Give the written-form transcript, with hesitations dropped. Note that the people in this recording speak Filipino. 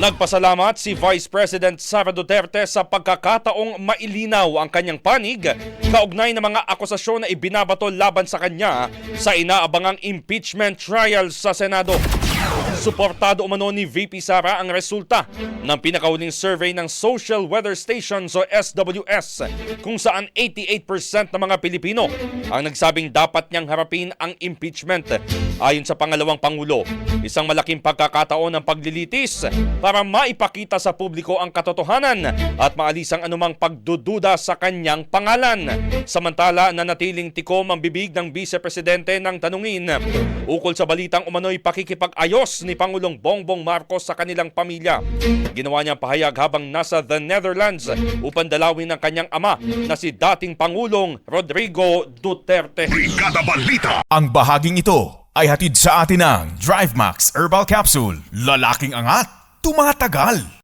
Nagpasalamat si Vice President Sara Duterte sa pagkakataong mailinaw ang kanyang panig kaugnay ng mga akusasyon na ibinabato laban sa kanya sa inaabangang impeachment trial sa Senado. Suportado umano ni VP Sara ang resulta ng pinakahuling survey ng Social Weather Stations o SWS kung saan 88% ng mga Pilipino ang nagsabing dapat niyang harapin ang impeachment. Ayon sa pangalawang Pangulo, isang malaking pagkakataon ng paglilitis para maipakita sa publiko ang katotohanan at maalis ang anumang pagdududa sa kanyang pangalan. Samantala, nanatiling tikom ang bibig ng Vice Presidente ng tanungin ukol sa balitang umano'y pakikipag-ayos ni Pangulong Bongbong Marcos sa kanilang pamilya. Ginawa niyang pahayag habang nasa the Netherlands upang dalawin ng kanyang ama na si dating Pangulong Rodrigo Duterte. Brigada Balita. Ang bahaging ito ay hatid sa atin ng DriveMax Herbal Capsule. Lalaking angat, tumatagal.